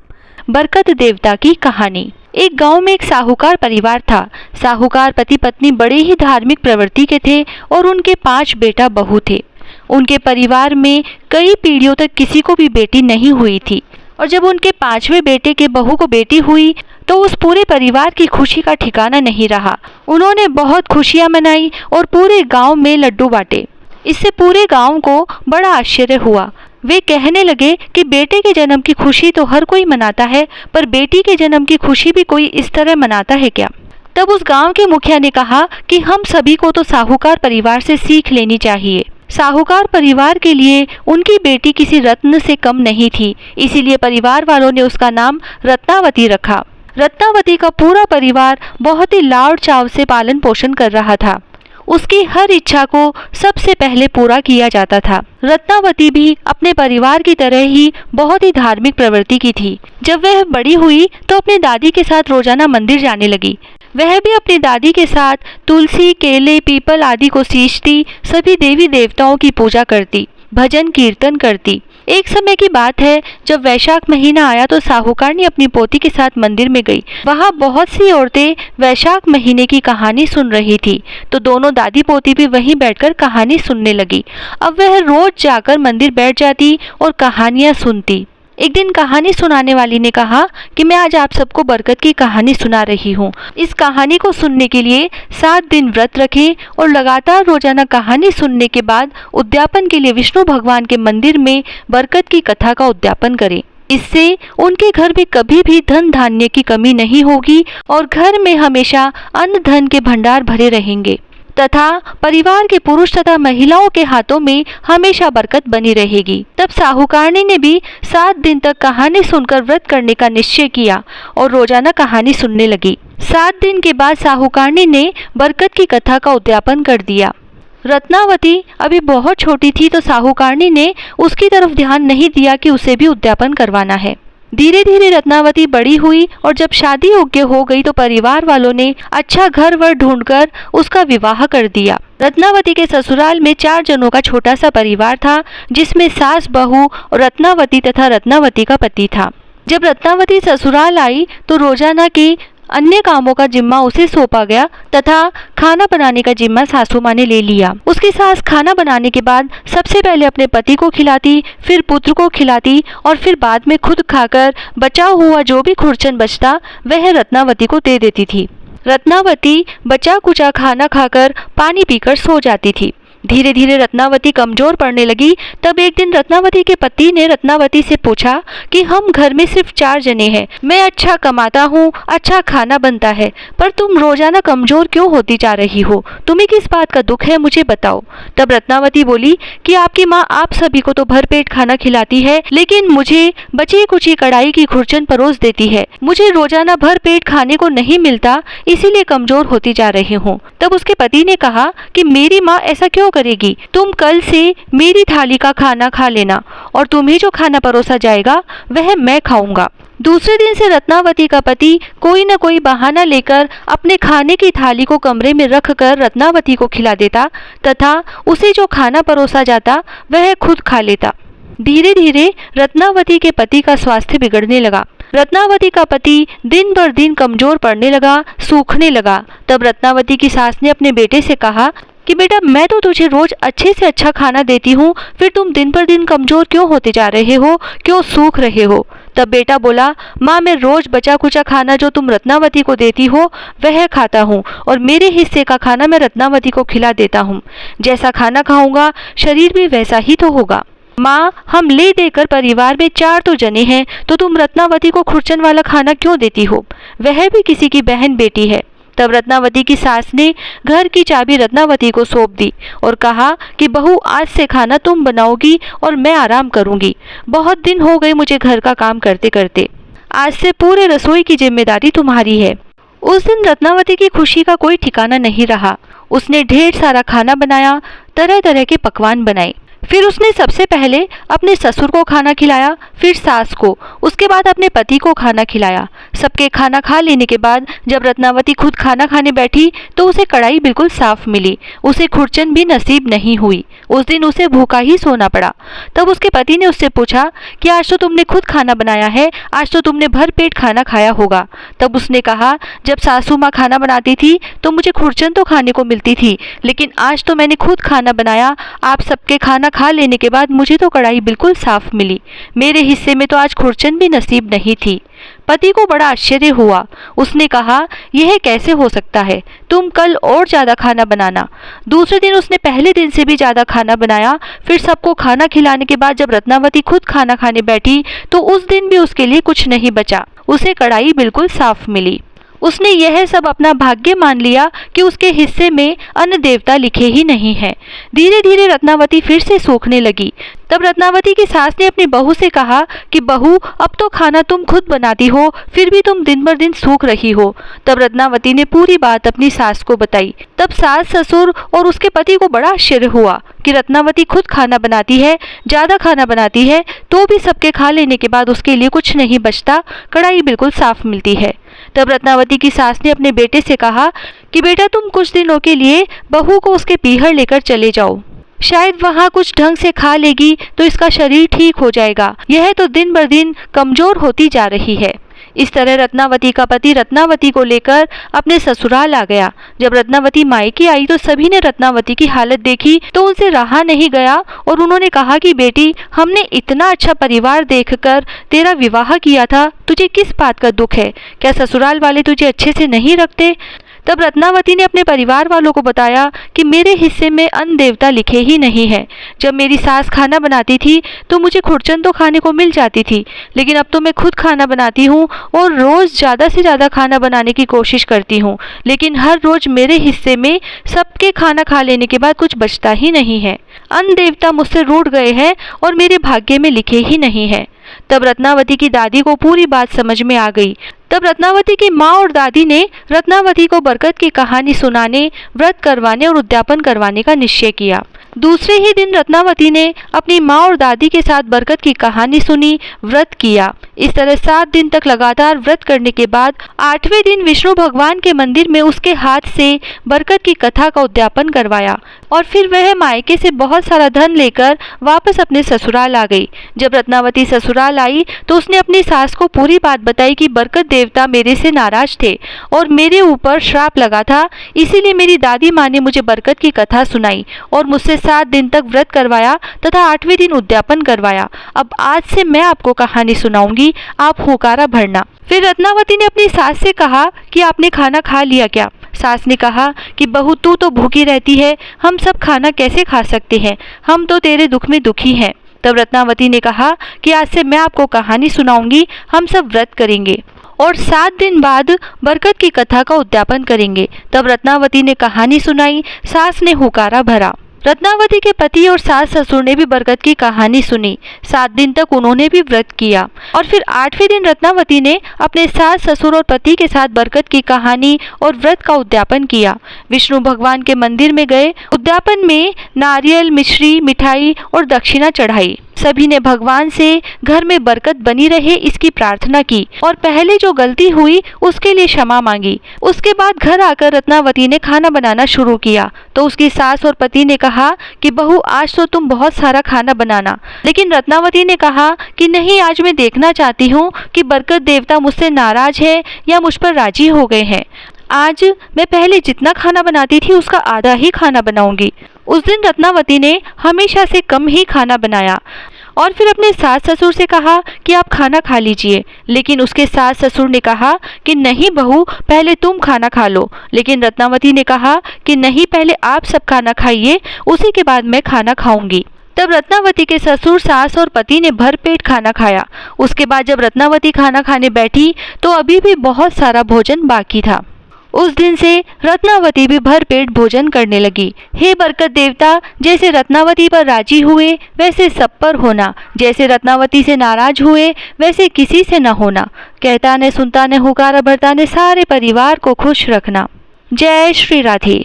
S1: बरकत देवता की कहानी। एक गांव में एक साहूकार परिवार था। साहूकार पति पत्नी बड़े ही धार्मिक प्रवृत्ति के थे और उनके 5 बेटा बहू थे। उनके परिवार में कई पीढ़ियों तक किसी को भी बेटी नहीं हुई थी, और जब उनके 5वें बेटे के बहू को बेटी हुई तो उस पूरे परिवार की खुशी का ठिकाना नहीं रहा। उन्होंने बहुत खुशियां मनाई और पूरे गांव में लड्डू बांटे। इससे पूरे गांव को बड़ा आश्चर्य हुआ। वे कहने लगे कि बेटे के जन्म की खुशी तो हर कोई मनाता है, पर बेटी के जन्म की खुशी भी कोई इस तरह मनाता है क्या। तब उस गांव के मुखिया ने कहा कि हम सभी को तो साहूकार परिवार से सीख लेनी चाहिए। साहूकार परिवार के लिए उनकी बेटी किसी रत्न से कम नहीं थी, इसीलिए परिवार वालों ने उसका नाम रत्नावती रखा। रत्नावती का पूरा परिवार बहुत ही लाड़ चाव से पालन पोषण कर रहा था। उसकी हर इच्छा को सबसे पहले पूरा किया जाता था। रत्नावती भी अपने परिवार की तरह ही बहुत ही धार्मिक प्रवृत्ति की थी। जब वह बड़ी हुई तो अपने दादी के साथ रोजाना मंदिर जाने लगी। वह भी अपनी दादी के साथ तुलसी, केले, पीपल आदि को सींचती, सभी देवी देवताओं की पूजा करती, भजन कीर्तन करती। एक समय की बात है, जब वैशाख महीना आया तो साहूकार ने अपनी पोती के साथ मंदिर में गई। वहाँ बहुत सी औरतें वैशाख महीने की कहानी सुन रही थी, तो दोनों दादी पोती भी वहीं बैठकर कहानी सुनने लगी। अब वह रोज जाकर मंदिर बैठ जाती और कहानियाँ सुनती। एक दिन कहानी सुनाने वाली ने कहा कि मैं आज आप सबको बरकत की कहानी सुना रही हूँ। इस कहानी को सुनने के लिए 7 दिन व्रत रखें और लगातार रोजाना कहानी सुनने के बाद उद्यापन के लिए विष्णु भगवान के मंदिर में बरकत की कथा का उद्यापन करें। इससे उनके घर में कभी भी धन धान्य की कमी नहीं होगी और घर में हमेशा अन्न धन के भंडार भरे रहेंगे तथा परिवार के पुरुष तथा महिलाओं के हाथों में हमेशा बरकत बनी रहेगी। तब साहूकारनी ने भी 7 दिन तक कहानी सुनकर व्रत करने का निश्चय किया और रोजाना कहानी सुनने लगी। 7 दिन के बाद साहूकारनी ने बरकत की कथा का उद्यापन कर दिया। रत्नावती अभी बहुत छोटी थी, तो साहूकारनी ने उसकी तरफ ध्यान नहीं दिया कि उसे भी उद्यापन करवाना है। धीरे धीरे रत्नावती बड़ी हुई और जब शादी योग्य हो गई तो परिवार वालों ने अच्छा घर वर ढूंढकर उसका विवाह कर दिया। रत्नावती के ससुराल में 4 जनों का छोटा सा परिवार था, जिसमें सास, बहू, रत्नावती तथा रत्नावती का पति था। जब रत्नावती ससुराल आई तो रोजाना की अन्य कामों का जिम्मा उसे सौंपा गया तथा खाना बनाने का जिम्मा सासू माँ ने ले लिया। उसकी सास खाना बनाने के बाद सबसे पहले अपने पति को खिलाती, फिर पुत्र को खिलाती और फिर बाद में खुद खाकर बचा हुआ जो भी खुरचन बचता वह रत्नावती को दे देती थी। रत्नावती बचा कुचा खाना खाकर पानी पीकर सो जाती थी। धीरे धीरे रत्नावती कमजोर पड़ने लगी। तब एक दिन रत्नावती के पति ने रत्नावती से पूछा कि हम घर में सिर्फ 4 जने हैं, मैं अच्छा कमाता हूँ, अच्छा खाना बनता है, पर तुम रोजाना कमजोर क्यों होती जा रही हो? तुम्हें किस बात का दुख है, मुझे बताओ। तब रत्नावती बोली कि आपकी माँ आप सभी को तो भरपेट खाना खिलाती है, लेकिन मुझे बची कुची कढ़ाई की खुरचन परोस देती है। मुझे रोजाना भरपेट खाने को नहीं मिलता, इसीलिए कमजोर होती जा रही हूँ। तब उसके पति ने कहा कि मेरी माँ ऐसा क्यों करेगी, तुम कल से मेरी थाली का खाना खा लेना और तुम्हें जो खाना परोसा जाएगा वह मैं खाऊंगा। दूसरे दिन से रत्नावती का पति कोई न कोई बहाना लेकर अपने खाने की थाली को कमरे में रखकर रत्नावती को खिला देता तथा उसे जो खाना परोसा जाता वह खुद खा लेता। धीरे धीरे रत्नावती के पति का स्वास्थ्य बिगड़ने लगा। रत्नावती का पति दिन बर दिन कमजोर पड़ने लगा, सूखने लगा। तब रत्नावती की सास ने अपने बेटे से कहा कि बेटा, मैं तो तुझे रोज अच्छे से अच्छा खाना देती हूँ, फिर तुम दिन पर दिन कमजोर क्यों होते जा रहे हो, क्यों सूख रहे हो? तब बेटा बोला, माँ मैं रोज बचा कुचा खाना जो तुम रत्नावती को देती हो वह खाता हूँ और मेरे हिस्से का खाना मैं रत्नावती को खिला देता हूँ। जैसा खाना खाऊंगा शरीर भी वैसा ही तो होगा। माँ, हम ले देकर परिवार में 4 तो जने हैं, तो तुम रत्नावती को खुरचन वाला खाना क्यों देती हो? वह भी किसी की बहन बेटी है। तब रत्नावती की सास ने घर की चाबी रत्नावती को सौंप दी और कहा कि बहू, आज से खाना तुम बनाओगी और मैं आराम करूंगी। बहुत दिन हो गए मुझे घर का काम करते करते, आज से पूरे रसोई की जिम्मेदारी तुम्हारी है। उस दिन रत्नावती की खुशी का कोई ठिकाना नहीं रहा। उसने ढेर सारा खाना बनाया, तरह तरह के पकवान बनाए। फिर उसने सबसे पहले अपने ससुर को खाना खिलाया, फिर सास को, उसके बाद अपने पति को खाना खिलाया। सबके खाना खा लेने के बाद जब रत्नावती खुद खाना खाने बैठी तो उसे कढ़ाई बिल्कुल साफ मिली, उसे खुरचन भी नसीब नहीं हुई। उस दिन उसे भूखा ही सोना पड़ा। तब उसके पति ने उससे पूछा कि आज तो तुमने खुद खाना बनाया है, आज तो तुमने भर पेट खाना खाया होगा। तब उसने कहा, जब सासू माँ खाना बनाती थी तो मुझे खुरचन तो खाने को मिलती थी, लेकिन आज तो मैंने खुद खाना बनाया, आप सबके खाना खा लेने के बाद मुझे तो कढ़ाई बिल्कुल साफ मिली, मेरे हिस्से में तो आज खुरचन भी नसीब नहीं थी। पति को बड़ा आश्चर्य हुआ। उसने कहा, यह कैसे हो सकता है, तुम कल और ज्यादा खाना बनाना। दूसरे दिन उसने पहले दिन से भी ज्यादा खाना बनाया। फिर सबको खाना खिलाने के बाद जब रत्नावती खुद खाना खाने बैठी तो उस दिन भी उसके लिए कुछ नहीं बचा, उसे कढ़ाई बिल्कुल साफ मिली। उसने यह सब अपना भाग्य मान लिया कि उसके हिस्से में अन्न देवता लिखे ही नहीं है। धीरे धीरे रत्नावती फिर से सूखने लगी। तब रत्नावती की सास ने अपनी बहू से कहा कि बहू, अब तो खाना तुम खुद बनाती हो, फिर भी तुम दिन बर दिन सूख रही हो। तब रत्नावती ने पूरी बात अपनी सास को बताई। तब सास, ससुर और उसके पति को बड़ा आश्चर्य हुआ कि रत्नावती खुद खाना बनाती है, ज्यादा खाना बनाती है, तो भी सबके खा लेने के बाद उसके लिए कुछ नहीं बचता, कढ़ाई बिल्कुल साफ मिलती है। तब रत्नावती की सास ने अपने बेटे से कहा कि बेटा, तुम कुछ दिनों के लिए बहू को उसके पीहर लेकर चले जाओ, शायद वहाँ कुछ ढंग से खा लेगी तो इसका शरीर ठीक हो जाएगा, यह तो दिन बर दिन कमजोर होती जा रही है। इस तरह रत्नावती का पति रत्नावती को लेकर अपने ससुराल आ गया। जब रत्नावती मायके आई तो सभी ने रत्नावती की हालत देखी तो उनसे रहा नहीं गया और उन्होंने कहा कि बेटी, हमने इतना अच्छा परिवार देखकर तेरा विवाह किया था, तुझे किस बात का दुख है? क्या ससुराल वाले तुझे अच्छे से नहीं रखते? तब रत्नावती ने अपने परिवार वालों को बताया कि मेरे हिस्से में अन्न देवता लिखे ही नहीं है। जब मेरी सास खाना बनाती थी तो मुझे खुरचन तो खाने को मिल जाती थी, लेकिन अब तो मैं खुद खाना बनाती हूँ और रोज़ ज़्यादा से ज़्यादा खाना बनाने की कोशिश करती हूँ, लेकिन हर रोज़ मेरे हिस्से में सबके खाना खा लेने के बाद कुछ बचता ही नहीं है। अन्न देवता मुझसे रूठ गए हैं और मेरे भाग्य में लिखे ही नहीं है। तब रत्नावती की दादी को पूरी बात समझ में आ गई। तब रत्नावती की माँ और दादी ने रत्नावती को बरकत की कहानी सुनाने, व्रत करवाने और उद्यापन करवाने का निश्चय किया। दूसरे ही दिन रत्नावती ने अपनी माँ और दादी के साथ बरकत की कहानी सुनी, व्रत किया। इस तरह 7 दिन तक लगातार व्रत करने के बाद 8वें दिन विष्णु भगवान के मंदिर में उसके हाथ से बरकत की कथा का उद्यापन करवाया और फिर वह मायके से बहुत सारा धन लेकर वापस अपने ससुराल आ गई। जब रत्नावती ससुराल आई तो उसने अपनी सास को पूरी बात बताई कि बरकत देवता मेरे से नाराज थे और मेरे ऊपर श्राप लगा था, इसीलिए मेरी दादी माँ ने मुझे बरकत की कथा सुनाई और मुझसे 7 दिन तक व्रत करवाया तथा 8वें दिन उद्यापन करवाया। अब आज से मैं आपको कहानी सुनाऊंगी, आप हुकारा भरना। फिर रत्नावती ने अपनी सास से कहा कि आपने खाना खा लिया क्या? सास ने कहा कि बहू तू तो भूखी रहती है, हम सब खाना कैसे खा सकते हैं, हम तो तेरे दुख में दुखी हैं। तब रत्नावती ने कहा कि आज से मैं आपको कहानी सुनाऊंगी, हम सब व्रत करेंगे और 7 दिन बाद बरकत की कथा का उद्यापन करेंगे। तब रत्नावती ने कहानी सुनाई, सास ने हुकारा भरा। रत्नावती के पति और सास ससुर ने भी बरकत की कहानी सुनी। 7 दिन तक उन्होंने भी व्रत किया और फिर 8वें दिन रत्नावती ने अपने सास ससुर और पति के साथ बरकत की कहानी और व्रत का उद्यापन किया। विष्णु भगवान के मंदिर में गए, उद्यापन में नारियल, मिश्री, मिठाई और दक्षिणा चढ़ाई। सभी ने भगवान से घर में बरकत बनी रहे इसकी प्रार्थना की और पहले जो गलती हुई उसके लिए क्षमा मांगी। उसके बाद घर आकर रत्नावती ने खाना बनाना शुरू किया तो उसकी सास और पति ने कहा कि बहू आज तो तुम बहुत सारा खाना बनाना, लेकिन रत्नावती ने कहा कि नहीं, आज मैं देखना चाहती हूँ कि बरकत देवता मुझसे नाराज है या मुझ पर राजी हो गए हैं। आज मैं पहले जितना खाना बनाती थी उसका आधा ही खाना बनाऊंगी। उस दिन रत्नावती ने हमेशा से कम ही खाना बनाया और फिर अपने सास ससुर से कहा कि आप खाना खा लीजिए, लेकिन उसके सास ससुर ने कहा कि नहीं बहू, पहले तुम खाना खा लो। लेकिन रत्नावती ने कहा कि नहीं, पहले आप सब खाना खाइए, उसी के बाद मैं खाना खाऊंगी। तब रत्नावती के ससुर, सास और पति ने भरपेट खाना खाया। उसके बाद जब रत्नावती खाना खाने बैठी तो अभी भी बहुत सारा भोजन बाकी था। उस दिन से रत्नावती भी भरपेट भोजन करने लगी। हे बरकत देवता, जैसे रत्नावती पर राजी हुए वैसे सब पर होना, जैसे रत्नावती से नाराज हुए वैसे किसी से न होना। कहता ने, सुनता ने, हुकारा भरता ने, सारे परिवार को खुश रखना। जय श्री राधे।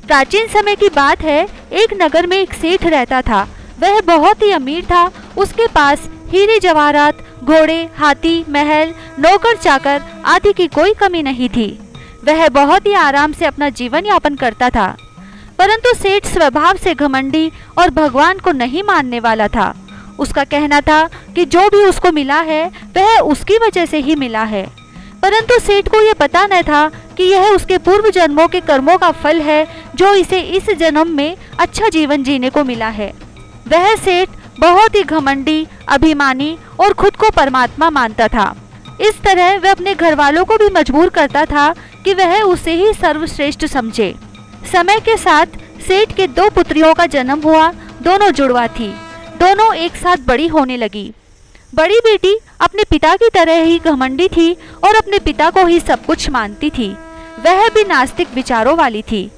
S1: प्राचीन समय की बात है, एक नगर में एक सेठ रहता था। वह बहुत ही अमीर था। उसके पास हीरे जवाहरात, घोड़े, हाथी, महल, नौकर चाकर आदि की कोई कमी नहीं थी। वह बहुत ही आराम से अपना जीवन यापन करता था, परंतु सेठ स्वभाव से घमंडी और भगवान को नहीं मानने वाला था। उसका कहना था कि जो भी उसको मिला है वह उसकी वजह से ही मिला है, परंतु सेठ को यह पता न था कि यह उसके पूर्व जन्मों के कर्मों का फल है जो इसे इस जन्म में अच्छा जीवन जीने को मिला है। वह सेठ बहुत ही घमंडी, अभिमानी और खुद को परमात्मा मानता था। इस तरह वह अपने घर वालों को भी मजबूर करता था कि वह उसे ही सर्वश्रेष्ठ समझे। समय के साथ सेठ के 2 पुत्रियों का जन्म हुआ। दोनों जुड़वा थी। दोनों एक साथ बड़ी होने लगी। बड़ी बेटी अपने पिता की तरह ही घमंडी थी और अपने पिता को ही सब कुछ मानती थी। वह भी नास्तिक विचारों वाली थी।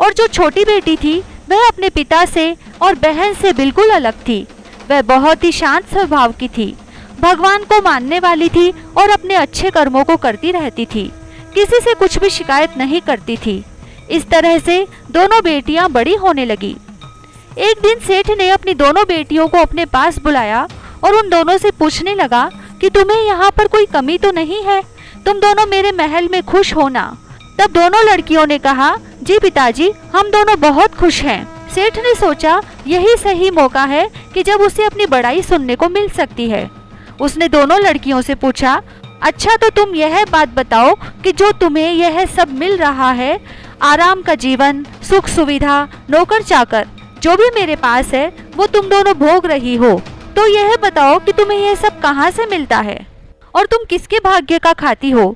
S1: और जो छोटी बेटी थी वह अपने पिता से और बहन से बिल्कुल अलग थी। वह बहुत ही शांत स्वभाव की थी, भगवान को मानने वाली थी और अपने अच्छे कर्मों को करती रहती थी। किसी से कुछ भी शिकायत नहीं करती थी। इस तरह से दोनों बेटियां बड़ी होने लगी। एक दिन सेठ ने अपनी दोनों बेटियों को अपने पास बुलाया और उन दोनों से पूछने लगा कि तुम्हें यहाँ पर कोई कमी तो नहीं है, तुम दोनों मेरे महल में खुश हो ना। तब दोनों लड़कियों ने कहा, जी पिताजी, हम दोनों बहुत खुश हैं। सेठ ने सोचा यही सही मौका है कि जब उसे अपनी बड़ाई सुनने को मिल सकती है। उसने दोनों लड़कियों से पूछा, अच्छा तो तुम यह बात बताओ कि जो तुम्हें यह सब मिल रहा है, आराम का जीवन, सुख सुविधा, नौकर चाकर, जो भी मेरे पास है वो तुम दोनों भोग रही हो, तो यह बताओ कि तुम्हें यह सब कहाँ से मिलता है और तुम किसके भाग्य का खाती हो।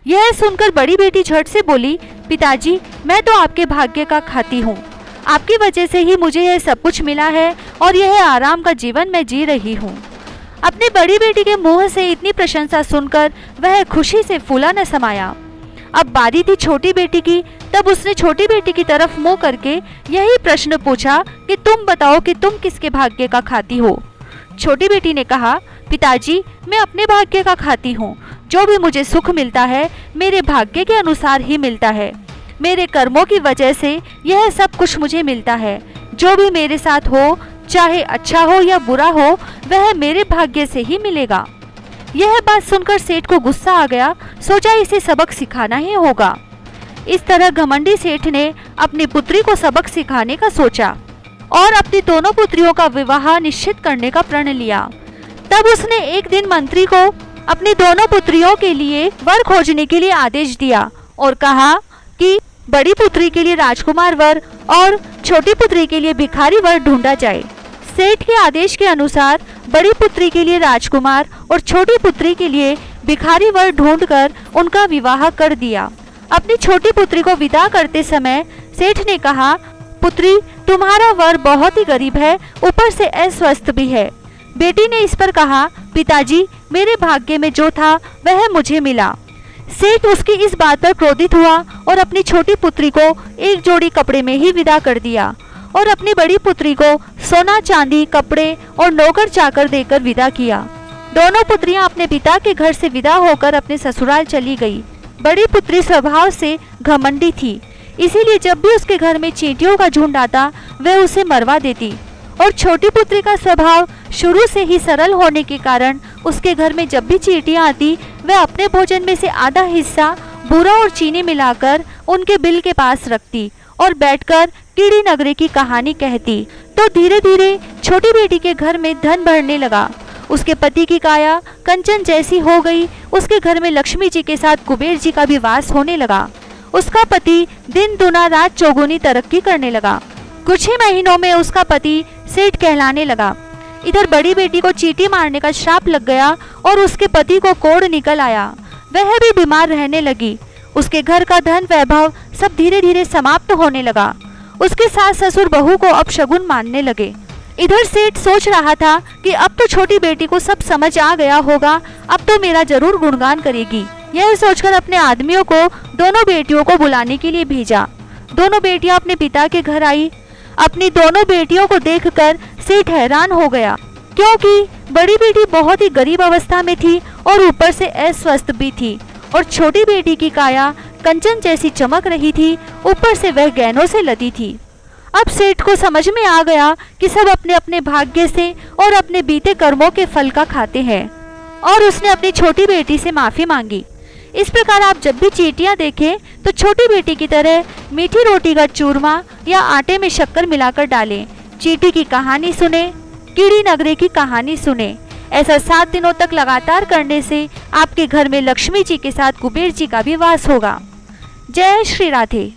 S1: यह सुनकर बड़ी बेटी झट से बोली, पिताजी, मैं तो आपके भाग्य का खाती हूँ। आपकी वजह से ही मुझे यह सब कुछ मिला है और यह आराम का जीवन मैं जी रही हूँ। अपनी बड़ी बेटी के मुंह से इतनी प्रशंसा सुनकर वह खुशी से फूला न समाया। अब बारी थी छोटी बेटी की। तब उसने छोटी बेटी की तरफ मुंह करके यही प्रश्न पूछा कि तुम बताओ कि तुम किसके भाग्य का खाती हो। छोटी बेटी ने कहा, पिताजी, मैं अपने भाग्य का खाती हूँ। जो भी मुझे सुख मिलता है मेरे भाग्य के अनुसार ही मिलता है। मेरे कर्मों की वजह से यह सब कुछ मुझे मिलता है। जो भी मेरे साथ हो, चाहे अच्छा हो या बुरा हो, वह मेरे भाग्य से ही मिलेगा। यह बात सुनकर सेठ को गुस्सा आ गया। सोचा इसे सबक सिखाना ही होगा। इस तरह घमंडी सेठ ने अपनी पुत्री को सबक सिखाने का सोचा और अपनी दोनों पुत्रियों का विवाह निश्चित करने का प्रण लिया। तब उसने एक दिन मंत्री को अपनी दोनों पुत्रियों के लिए वर खोजने के लिए आदेश दिया और कहा कि बड़ी पुत्री के लिए राजकुमार वर और छोटी पुत्री के लिए भिखारी वर ढूंढा जाए। सेठ के आदेश के अनुसार बड़ी पुत्री के लिए राजकुमार और छोटी पुत्री के लिए भिखारी वर ढूंढकर उनका विवाह कर दिया। अपनी छोटी पुत्री को विदा करते समय सेठ ने कहा, पुत्री, तुम्हारा वर बहुत ही गरीब है, ऊपर से अस्वस्थ भी है। बेटी ने इस पर कहा, पिताजी, मेरे भाग्य में जो था वह मुझे मिला। सेठ उसकी इस बात पर क्रोधित हुआ और अपनी छोटी पुत्री को एक जोड़ी कपड़े में ही विदा कर दिया और अपनी बड़ी पुत्री को सोना चांदी कपड़े और नौकर चाकर देकर विदा किया। दोनों पुत्रियां अपने पिता के घर से विदा होकर अपने ससुराल चली गई। बड़ी पुत्री स्वभाव से घमंडी थी, इसीलिए जब भी उसके घर में चींटियों का झुंड आता वह उसे मरवा देती, और छोटी पुत्री का स्वभाव शुरू से ही सरल होने के कारण उसके घर में जब भी चींटियां आती वह अपने भोजन में से आधा हिस्सा बूरा और चीनी मिलाकर उनके बिल के पास रखती और बैठकर कीड़ी नगरी की कहानी कहती। तो धीरे धीरे छोटी बेटी के घर में धन बढ़ने लगा। उसके पति की काया कंचन जैसी हो गई। उसके घर में लक्ष्मी जी के साथ कुबेर जी का भी वास होने लगा। उसका पति दिन दुना रात चौगुनी तरक्की करने लगा। कुछ ही महीनों में उसका पति सेठ कहलाने लगा। इधर बड़ी बेटी को चींटी मारने का श्राप लग गया और उसके पति को कोढ़ निकल आया। वह भी बीमार रहने लगी। उसके घर का धन वैभव सब धीरे धीरे समाप्त होने लगा। उसके सास ससुर बहू को अपशगुन मानने लगे। इधर सेठ सोच रहा था कि अब तो छोटी बेटी को सब समझ आ गया होगा, अब तो मेरा जरूर गुणगान करेगी। यह सोचकर अपने आदमियों को दोनों बेटियों को बुलाने के लिए भेजा। दोनों बेटियां अपने पिता के घर आई। अपनी दोनों बेटियों को देखकर सेठ हैरान हो गया, क्योंकि बड़ी बेटी बहुत ही गरीब अवस्था में थी और ऊपर से अस्वस्थ भी थी, और छोटी बेटी की काया कंचन जैसी चमक रही थी, ऊपर से वह गहनों से लदी थी। अब सेठ को समझ में आ गया कि सब अपने अपने भाग्य से और अपने बीते कर्मों के फल का खाते हैं, और उसने अपनी छोटी बेटी से माफी मांगी। इस प्रकार आप जब भी चींटियां देखें तो छोटी बेटी की तरह मीठी रोटी का चूरमा या आटे में शक्कर मिलाकर डालें। चींटी की कहानी सुने, कीड़ी नगरी की कहानी सुने। ऐसा 7 दिनों तक लगातार करने से आपके घर में लक्ष्मी जी के साथ कुबेर जी का भी वास होगा। जय श्री राधे।